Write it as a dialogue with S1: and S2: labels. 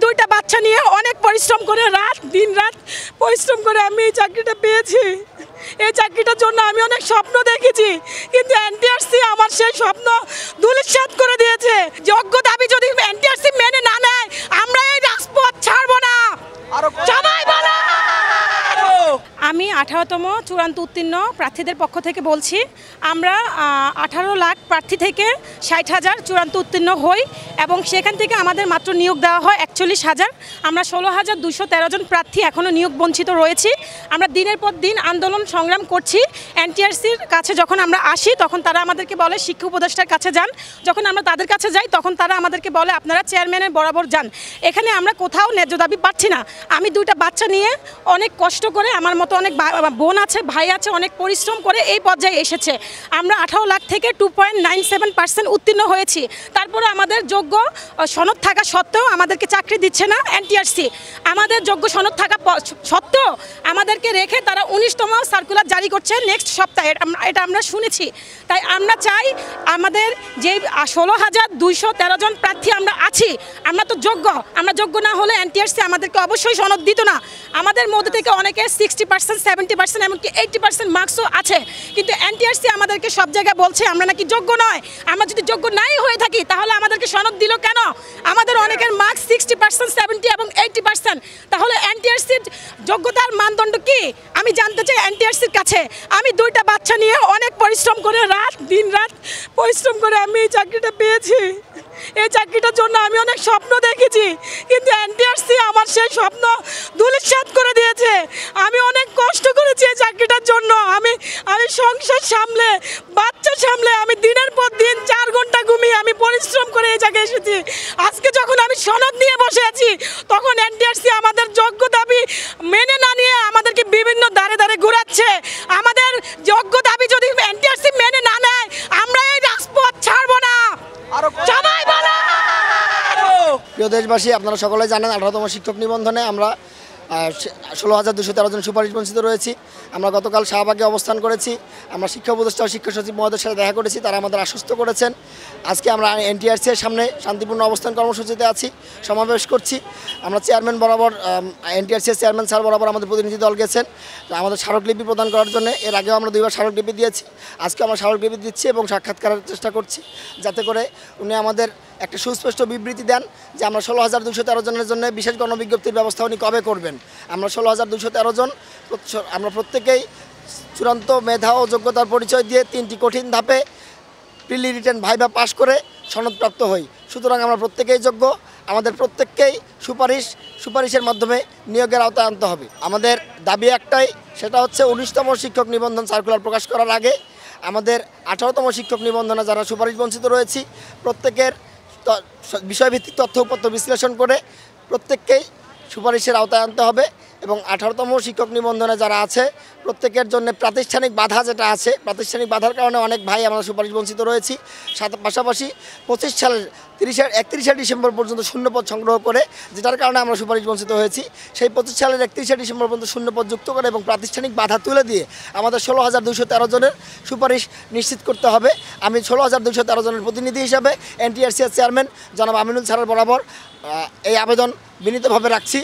S1: দুইটা বাচ্চা নিয়ে অনেক পরিশ্রম করে দিন রাত পরিশ্রম করে আমি এই চাকরিটা পেয়েছি। এই চাকরিটার জন্য আমি অনেক স্বপ্ন দেখেছি, কিন্তু এনটিআরসি আমার সেই স্বপ্ন ধূলিসাৎ করে দিয়েছে। যোগ্য দাবি যদি এনটিআরসি মেনে না নেয়, আমরা এই রাজপথ ছাড়বো না। সবাই বলো। আমি 18তম চূড়ান্ত উত্তীর্ণ প্রার্থীদের পক্ষ থেকে বলছি, আমরা 18 লাখ প্রার্থী থেকে 60,000 চূড়ান্ত উত্তীর্ণ হই এবং সেখান থেকে আমাদের মাত্র নিয়োগ দেওয়া হয় 41,000। আমরা 16,213 জন প্রার্থী এখনও নিয়োগ বঞ্চিত রয়েছি। আমরা দিনের পর দিন আন্দোলন সংগ্রাম করছি। এনটিআরসির কাছে যখন আমরা আসি তখন তারা আমাদেরকে বলে শিক্ষা উপদেষ্টার কাছে যান, যখন আমরা তাদের কাছে যাই তখন তারা আমাদেরকে বলে আপনারা চেয়ারম্যানের বরাবর যান। এখানে আমরা কোথাও ন্যায্য দাবি পাচ্ছি না। আমি দুইটা বাচ্চা নিয়ে অনেক কষ্ট করে, আমার মতো অনেক বোন আছে, ভাই আছে, অনেক পরিশ্রম করে এই পর্যায়ে এসেছে। আমরা 18 লাখ থেকে 2.97% উত্তীর্ণ হয়েছি। তারপরে আমাদের যোগ্য সনদ থাকা সত্ত্বেও আমাদেরকে চাকরি দিচ্ছে না এনটিআরসি। আমাদের যোগ্য সনদ থাকা সত্ত্বেও আমাদেরকে রেখে তারা 19তম সার্কুলার জারি করছে নেক্সট সপ্তাহে, এটা আমরা শুনেছি। তাই আমরা চাই আমাদের যে 16,213 জন প্রার্থী আমরা আছি, আমরা তো যোগ্য। আমরা যোগ্য না হলে এনটিআরসি আমাদেরকে অবশ্যই সনদ দিত না। আমাদের মধ্যে থেকে অনেকে 60%, 70%, এমনকি 80% মার্কসও আছে, কিন্তু এনটিআরসি আমাদেরকে সব জায়গায় বলছে আমরা নাকি যোগ্য নয়। আমরা যদি যোগ্য নাই হয়ে থাকি তাহলে আমাদেরকে সনদ দিল কেন? আমাদের অনেকের মার্কস 60%, 70 এবং 80%। তাহলে এনটিআরসির যোগ্যতার মানদণ্ড কি আমি জানতে চাই এনটিআরসির কাছে। আমি দুইটা বাচ্চা নিয়ে অনেক পরিশ্রম করে দিন রাত পরিশ্রম করে আমি এই চাকরিটা পেয়েছি। এই চাকরিটার জন্য আমি অনেক স্বপ্ন দেখেছি, কিন্তু এনটিআরসি আমার সেই স্বপ্ন ধূলিসাৎ করে দিয়েছে। আমি অনেক কষ্ট করেছি এই চাকরিটার জন্য। আমি সংসার সামলে, বাচ্চা সামলে, আমি দিনের পর দিন 4 ঘন্টা ঘুমিয়ে আমি পরিশ্রম করে এই জায়গায় এসেছি। আজকে যখন আমি সনদ নিয়ে বসে আছি তখন এনটিআরসি আমাদের যোগ্য দাবি মেনে না নিয়ে আমাদেরকে বিভিন্ন দ্বারে দ্বারে ঘুরাচ্ছে। আমাদের যোগ্য দাবি যদি এনটিআরসি মেনে না নেয়, আমরা এই রাজপথ ছাড়বো না। সবাই বলো।
S2: প্রিয় দেশবাসী, আপনারা সকলে জানেন 18তম শিক্ষক নিবন্ধনে আমরা 16,213 জন সুপারিশ বঞ্চিত রয়েছি। আমরা গতকাল শাহবাগে অবস্থান করেছি। আমরা শিক্ষা উপদেষ্টা ও শিক্ষা সচিব মহোদয়ের সাথে দেখা করেছি, তারা আমাদের আশ্বস্ত করেছেন। আজকে আমরা এনটিআরসি এর সামনে শান্তিপূর্ণ অবস্থান কর্মসূচিতে আছি, সমাবেশ করছি। আমরা চেয়ারম্যান বরাবর, এনটিআরসি এর চেয়ারম্যান স্যার বরাবর আমাদের প্রতিনিধি দল গেছেন আমাদের স্মারকলিপি প্রদান করার জন্য। এর আগেও আমরা 2বার স্মারকলিপি দিয়েছি, আজকে আমরা স্মারকলিপি দিচ্ছি এবং সাক্ষাৎকারের চেষ্টা করছি, যাতে করে উনি আমাদের একটা সুস্পষ্ট বিবৃতি দেন যে আমরা 16,213 জনের জন্য বিশেষ গণবিজ্ঞপ্তির ব্যবস্থা উনি কবে করবেন। আমরা 16,213 জন, আমরা প্রত্যেকেই চূড়ান্ত মেধা ও যোগ্যতার পরিচয় দিয়ে 3টি কঠিন ধাপে প্রিলি রিটেন ভাইভা পাশ করে সনদপ্রাপ্ত হই। সুতরাং আমরা প্রত্যেকেই যোগ্য। আমাদের প্রত্যেককেই সুপারিশের মাধ্যমে নিয়োগের আওতায় আনতে হবে। আমাদের দাবি একটাই, সেটা হচ্ছে 19তম শিক্ষক নিবন্ধন সার্কুলার প্রকাশ করার আগে আমাদের 18তম শিক্ষক নিবন্ধনে যারা সুপারিশ বঞ্চিত রয়েছি প্রত্যেকের বিষয়ভিত্তিক তথ্যপত্র বিশ্লেষণ করে প্রত্যেককেই সুপারিশের আওতায় আনতে হবে এবং 18তম শিক্ষক নিবন্ধনে যারা আছে প্রত্যেকের জন্য প্রাতিষ্ঠানিক বাধা যেটা আছে, প্রাতিষ্ঠানিক বাধার কারণে অনেক ভাই আমরা সুপারিশ বঞ্চিত রয়েছি। পাশাপাশি 25 সালের 31শে ডিসেম্বর পর্যন্ত শূন্যপদ সংগ্রহ করে, যেটার কারণে আমরা সুপারিশ বঞ্চিত হয়েছি, সেই 25 সালের 31শে ডিসেম্বর পর্যন্ত শূন্যপদ যুক্ত করে এবং প্রাতিষ্ঠানিক বাধা তুলে দিয়ে আমাদের 16,213 জনের সুপারিশ নিশ্চিত করতে হবে। আমি 16,213 জনের প্রতিনিধি হিসাবে এনটিআরসি এর চেয়ারম্যান জনাব আমিনুল স্যারের বরাবর এই আবেদন বিনীতভাবে রাখছি।